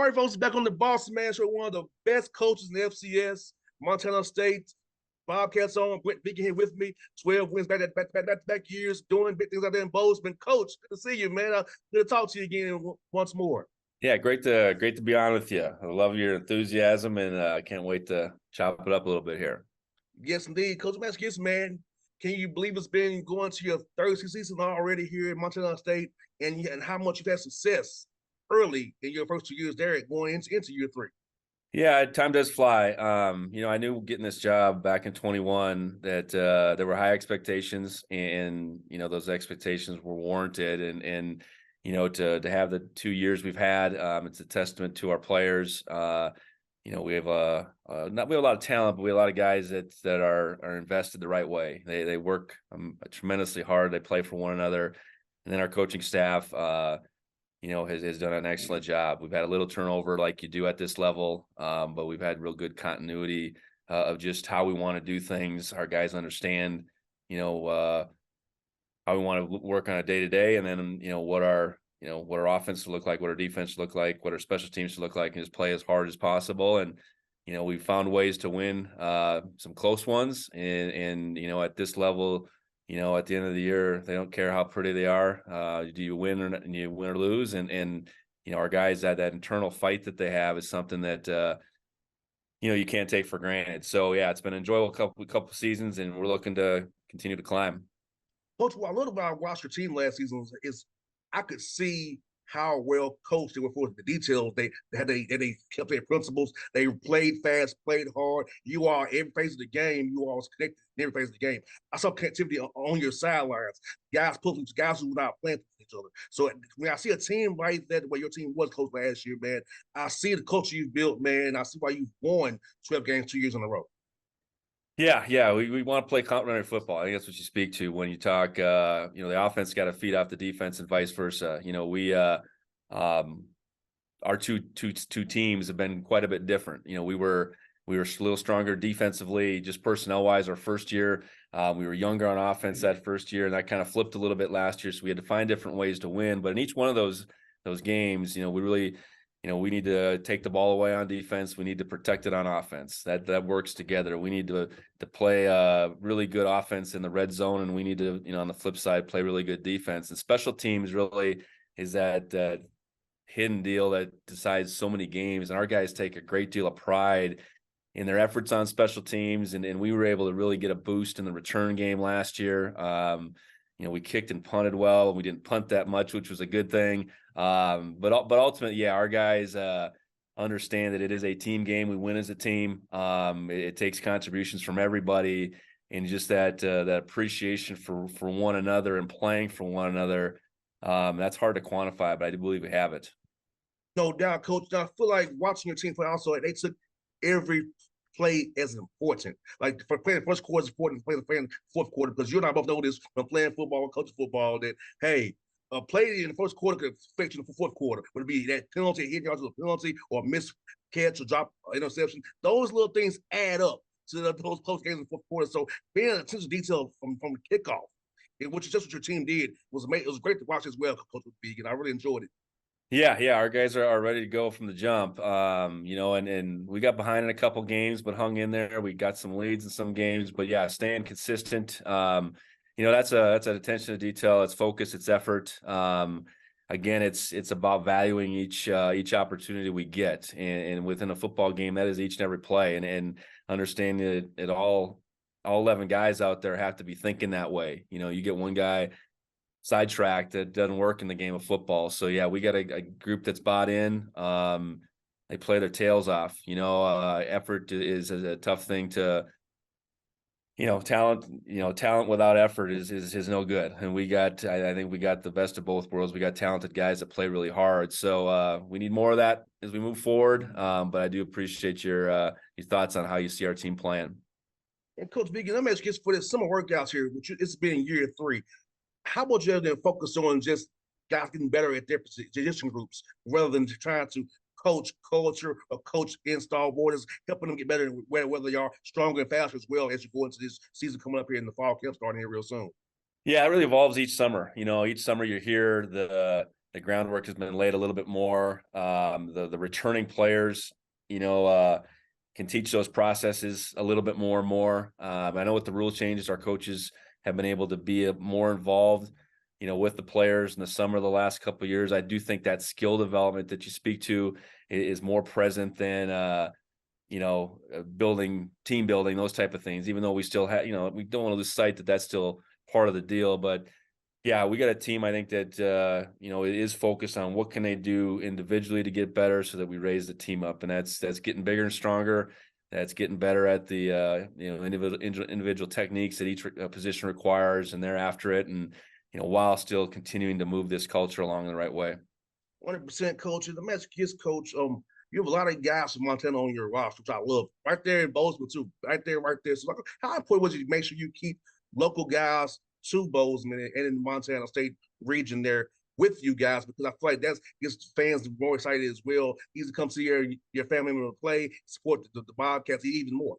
right, folks, back on the Bossman show. One of the best coaches in the FCS, Montana State. Bobcats on. Brent Vigen here with me. 12 wins back years, doing big things out there in Bossman. Coach, good to see you, man. Good to talk to you again once more. Yeah, great to be on with you. I love your enthusiasm, and I can't wait to chop it up a little bit here. Yes, indeed. Coach, I'm asking you, man, can you believe it's been going to your third season already here in Montana State, and how much you've had success early in your first 2 years there going into year three? Yeah, time does fly. I knew getting this job back in 21 that there were high expectations, and those expectations were warranted. And to have the 2 years we've had, it's a testament to our players. We have we have a lot of talent, but we have a lot of guys that are invested the right way. They work tremendously hard. They play for one another, and then our coaching staff. Has done an excellent job. We've had a little turnover like you do at this level, but we've had real good continuity of just how we want to do things. Our guys understand, how we want to work on a day-to-day, and then, what our offense to look like, what our defense to look like, what our special teams to look like, and just play as hard as possible. And, we've found ways to win some close ones. And at this level, at the end of the year, they don't care how pretty they are. Do you win or not, and you win or lose? And our guys, that internal fight that they have is something that you can't take for granted. So yeah, it's been an enjoyable couple seasons, and we're looking to continue to climb. Coach, what I love about I watched your team last season is I could see how well coached they were for the details. They kept their principles. They played fast, played hard. You are every phase of the game. You are connected in every phase of the game. I saw connectivity on your sidelines. Guys who were not playing with each other. So when I see a team like that, the way your team was coached last year, man, I see the culture you've built, man. I see why you've won 12 games 2 years in a row. Yeah. We want to play complementary football. I think that's what you speak to when you talk. The offense got to feed off the defense and vice versa. Our two teams have been quite a bit different. We were a little stronger defensively, just personnel wise. Our first year, we were younger on offense that first year, and that kind of flipped a little bit last year. So we had to find different ways to win. But in each one of those games, we really. We need to take the ball away on defense. We need to protect it on offense. That works together. We need to play a really good offense in the red zone, and we need to, on the flip side, play really good defense. And special teams really is that hidden deal that decides so many games. And our guys take a great deal of pride in their efforts on special teams, and we were able to really get a boost in the return game last year. We kicked and punted well, and we didn't punt that much, which was a good thing. But ultimately, yeah, our guys understand that it is a team game. We win as a team. It takes contributions from everybody, and just that appreciation for one another and playing for one another. That's hard to quantify, but I do believe we have it. No doubt, Coach. Now, I feel like watching your team play also, they took every play as important. Like for playing the first quarter is important, playing the fourth quarter, because you and I both know this from playing football and coaching football that, hey, a play in the first quarter could affect you in the fourth quarter. Would it be that penalty, hitting yards with a penalty, or miss catch or drop interception? Those little things add up to those close games in the fourth quarter. So being attention to detail from the kickoff, which is just what your team did, was amazing. It was great to watch as well, Coach Vigen. I really enjoyed it. Yeah, our guys are ready to go from the jump. And we got behind in a couple games, but hung in there. We got some leads in some games, but yeah, staying consistent. That's an attention to detail. It's focus, it's effort. Again, it's about valuing each opportunity we get, and within a football game, that is each and every play, and understanding that all 11 guys out there have to be thinking that way. You get one guy sidetracked, that doesn't work in the game of football. So yeah, we got a group that's bought in. They play their tails off. Effort is a tough thing to. Talent without effort is no good. And I think we got the best of both worlds. We got talented guys that play really hard. So we need more of that as we move forward. But I do appreciate your thoughts on how you see our team playing. And Coach Vigen, let me ask you for this summer workouts here, which it's been year 3. How about you have them focus on just guys getting better at their position groups rather than trying to coach culture or coach install borders, helping them get better, whether they are stronger and faster as well as you go into this season coming up here in the fall camp starting here real soon? Yeah, it really evolves each summer. Each summer you hear the The groundwork has been laid a little bit more. The returning players, can teach those processes a little bit more and more. I know with the rule changes, our coaches have been able to be more involved, with the players in the summer the last couple of years. I do think that skill development that you speak to is more present than team building, those type of things, even though we still have, we don't want to lose sight that that's still part of the deal. But yeah, we got a team, I think that, is focused on what can they do individually to get better so that we raise the team up. And that's getting bigger and stronger. That's getting better at the, individual techniques that each position requires, and they're after it. And, while still continuing to move this culture along the right way. 100% coach. The Magic Kids coach, you have a lot of guys from Montana on your roster, which I love. Right there in Bozeman, too. Right there. So how important was it to make sure you keep local guys to Bozeman and in the Montana State region there with you guys? Because I feel like that gets fans more excited as well. Easy to come see your family member play, support the Bobcats even more.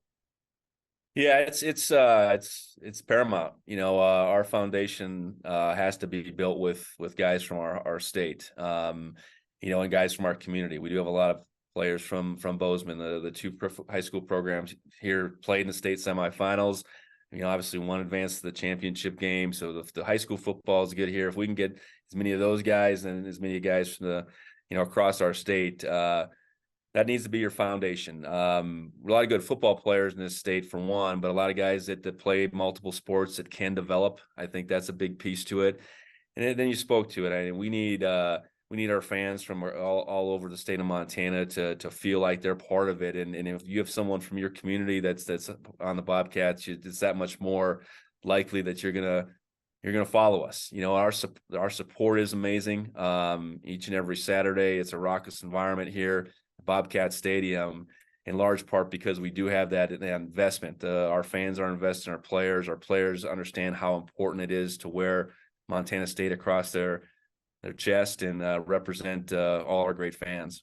Yeah, it's paramount. Our foundation has to be built with guys from our state, and guys from our community. We do have a lot of players from Bozeman. The two high school programs here played in the state semifinals. Obviously one advanced to the championship game. So the high school football is good here. If we can get as many of those guys and as many guys from the, across our state, that needs to be your foundation. A lot of good football players in this state, for one, but a lot of guys that play multiple sports that can develop. I think that's a big piece to it. And then you spoke to it. I mean, we need our fans from all over the state of Montana to feel like they're part of it. And if you have someone from your community that's on the Bobcats, it's that much more likely that you're gonna follow us. Our support is amazing. Each and every Saturday, it's a raucous environment here. Bobcat Stadium, in large part because we do have that investment. Our fans are invested in our players. Our players understand how important it is to wear Montana State across their chest and represent all our great fans.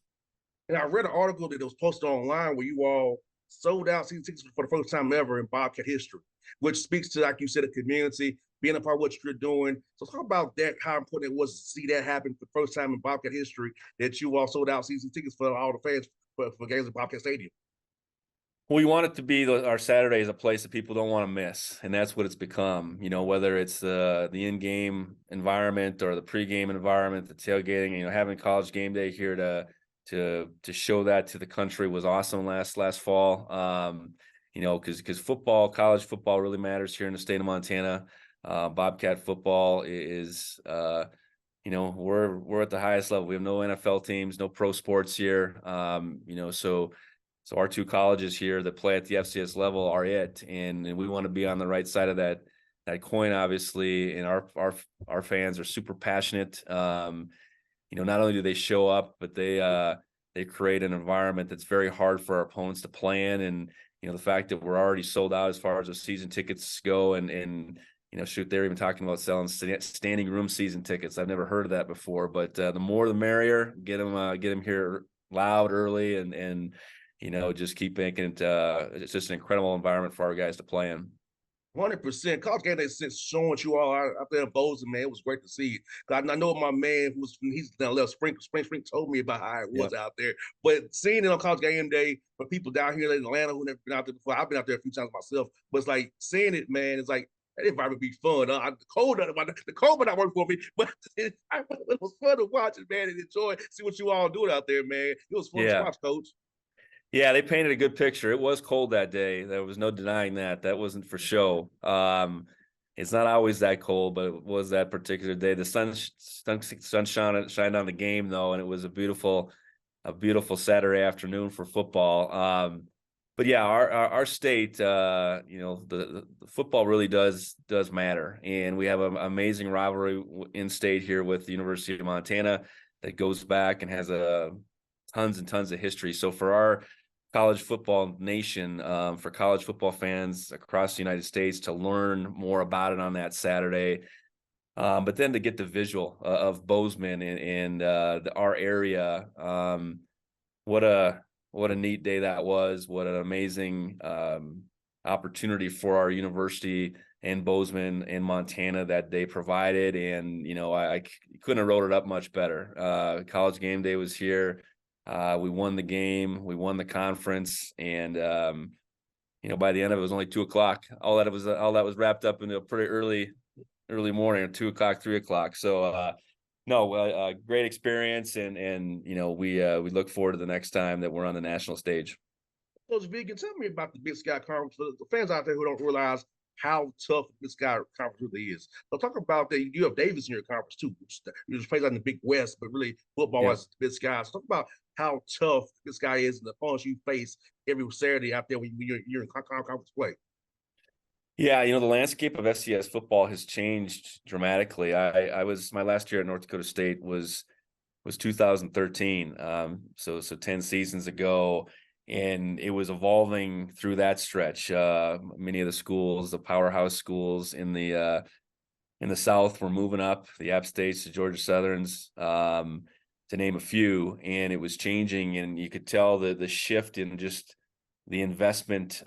And I read an article that was posted online where you all sold out season tickets for the first time ever in Bobcat history, which speaks to, like you said, the community, being a part of what you're doing. So talk about that, how important it was to see that happen for the first time in Bobcat history, that you all sold out season tickets for all the fans for games at Bobcat Stadium. We want it to be our Saturday is a place that people don't want to miss, and that's what it's become. Whether it's the in-game environment or the pre-game environment, the tailgating. Having college game day here to show that to the country was awesome last fall. Because college football really matters here in the state of Montana. Bobcat football is, we're at the highest level. We have no NFL teams, no pro sports here. So our two colleges here that play at the FCS level are it, and we want to be on the right side of that coin, obviously. And our fans are super passionate. Not only do they show up, but they create an environment that's very hard for our opponents to play in. And the fact that we're already sold out as far as the season tickets go, and shoot, they're even talking about selling standing room season tickets. I've never heard of that before, but the more the merrier. Get them here loud early, and just keep making it. It's just an incredible environment for our guys to play in. 100%. College game day since showing you all out there in Bozeman, man. It was great to see. I know my man he's down left. Spring told me about how it was out there. But seeing it on college game day for people down here in Atlanta who never been out there before, I've been out there a few times myself. But it's like seeing it, man. It's like that environment be fun. The cold might not work for me, but it was fun to watch it, man, and enjoy. See what you all doing out there, man. It was fun to watch, Coach. Yeah, they painted a good picture. It was cold that day. There was no denying that. That wasn't for show. It's not always that cold, but it was that particular day. The sun shined on the game, though, and it was a beautiful Saturday afternoon for football. But yeah, our state, the football really does matter, and we have an amazing rivalry in state here with the University of Montana that goes back and has tons and tons of history. So for our college football nation, for college football fans across the United States to learn more about it on that Saturday, but then to get the visual of Bozeman and our area, what a neat day that was. What an amazing opportunity for our university and Bossman and Montana that they provided. And, I couldn't have wrote it up much better. College game day was here. We won the game, we won the conference, and, by the end of it, it was only 2:00. All that was wrapped up into a pretty early morning, or 2:00, 3:00. So, no, great experience. And, we look forward to the next time that we're on the national stage. Coach Vigen, tell me about the Big Sky Conference. For the fans out there who don't realize how tough the Big Sky Conference really is. So talk about that. You have Davis in your conference too. You just plays out in the Big West, but really football Yeah. is the Big Sky. So talk about how tough this guy is and the opponents you face every Saturday out there when you're in conference play. Yeah, the landscape of FCS football has changed dramatically. My last year at North Dakota State was 2013. So 10 seasons ago, and it was evolving through that stretch. Many of the schools, the powerhouse schools in the South, were moving up, the App States, the Georgia Southerns, to name a few, and it was changing, and you could tell the shift in just the investment.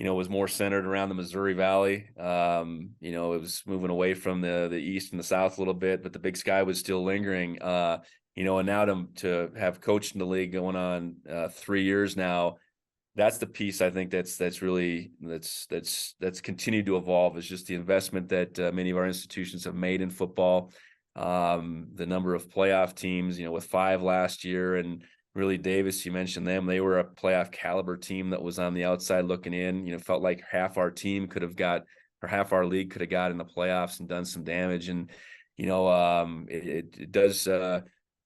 Was more centered around the Missouri Valley. It was moving away from the East and the South a little bit, but the Big Sky was still lingering. And now to have coached in the league going on 3 years now, that's the piece I think that's continued to evolve, is just the investment that many of our institutions have made in football. The number of playoff teams, with 5 last year, and really Davis, you mentioned them. They were a playoff caliber team that was on the outside looking in. Felt like half our league could have got in the playoffs and done some damage. And, it does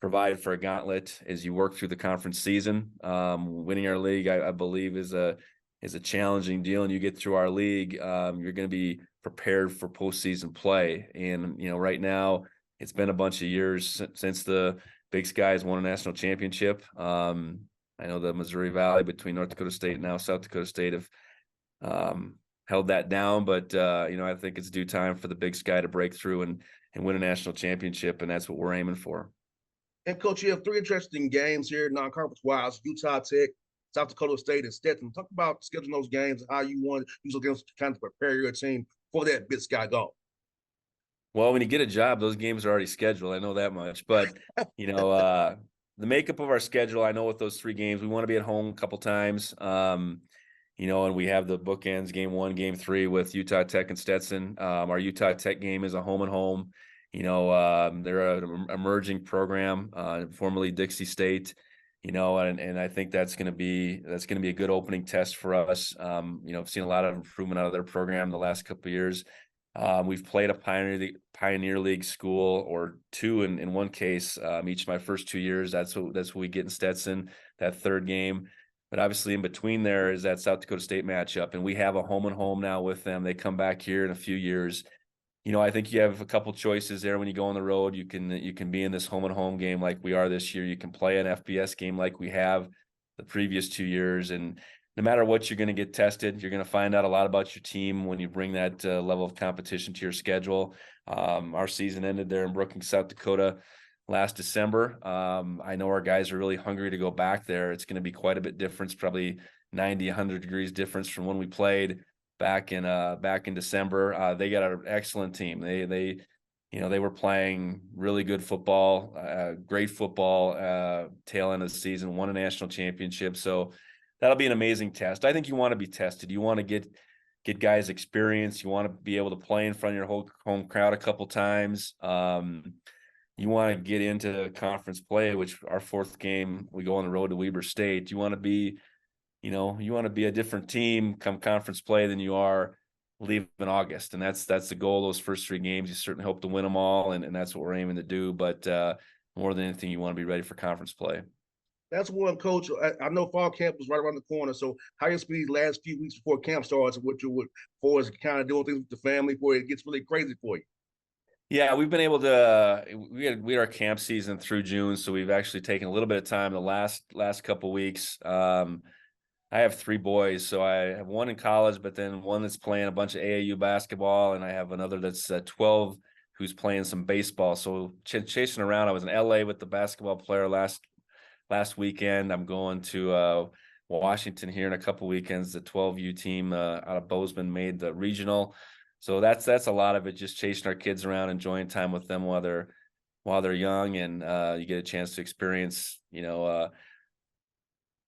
provide for a gauntlet as you work through the conference season. Winning our league, I believe, is a challenging deal. And you get through our league, you're going to be prepared for postseason play. And, right now it's been a bunch of years since the Big Sky has won a national championship. I know the Missouri Valley, between North Dakota State and now South Dakota State, have held that down. But, I think it's due time for the Big Sky to break through and win a national championship, and that's what we're aiming for. And Coach, you have 3 interesting games here, non-conference wise: Utah Tech, South Dakota State, and Stetson. Talk about scheduling those games and how you want to use those games to kind of prepare your team for that Big Sky goal. Well, when you get a job, those games are already scheduled. I know that much. But, the makeup of our schedule, I know with those 3 games, we want to be at home a couple times. And we have the bookends, game 1, game 3 with Utah Tech and Stetson. Our Utah Tech game is a home and home. They're an emerging program, formerly Dixie State. And I think that's going to be a good opening test for us. I've seen a lot of improvement out of their program the last couple of years. We've played a Pioneer League school or 2 in one case, each of my first 2 years. That's what we get in Stetson, that 3rd game. But obviously in between there is that South Dakota State matchup, and we have a home and home now with them. They come back here in a few years. I think you have a couple choices there when you go on the road. You can be in this home and home game like we are this year. You can play an FBS game like we have the previous 2 years. And no matter what, you're going to get tested. You're going to find out a lot about your team when you bring that level of competition to your schedule. Our season ended there in Brookings, South Dakota last December. I know our guys are really hungry to go back there. It's going to be quite a bit different, probably 90, 100 degrees difference from when we played back in December. They got an excellent team. They were playing really good football, great football, tail end of the season, won a national championship. So that'll be an amazing test. I think you want to be tested. You want to get guys experience. You want to be able to play in front of your whole home crowd a couple times. You want to get into conference play, which our 4th game, we go on the road to Weber State. You want to be a different team come conference play than you are leave in August. And that's the goal of those first 3 games. You certainly hope to win them all, and that's what we're aiming to do. But more than anything, you want to be ready for conference play. That's one, Coach. I know fall camp is right around the corner. So how you spend these last few weeks before camp starts, and what you would for is kind of doing things with the family before it gets really crazy for you? Yeah, we've been able to. We had our camp season through June, so we've actually taken a little bit of time the last couple weeks. I have 3 boys, so I have one in college, but then one that's playing a bunch of AAU basketball, and I have another that's 12 who's playing some baseball. So chasing around. I was in LA with the basketball player last weekend. I'm going to Washington here in a couple weekends. The 12U team out of Bossman made the regional. So that's a lot of it, just chasing our kids around, enjoying time with them while they're young, and you get a chance to experience,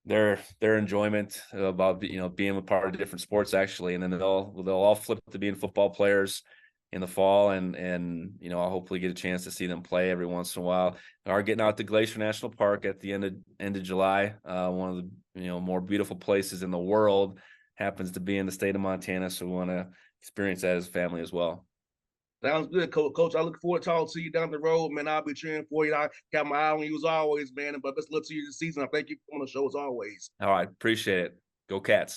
their enjoyment about being a part of different sports actually, and then they'll all flip to being football players in the fall, and I'll hopefully get a chance to see them play every once in a while. They are getting out to Glacier National Park at the end of July. One of the more beautiful places in the world, happens to be in the state of Montana, so we want to experience that as a family as well. Sounds good, Coach. Coach, I look forward to talking to you down the road, man. I'll be cheering for you. I got my eye on you as always, man. But best of luck to you this season. I thank you for on the show as always. All right, appreciate it. Go Cats.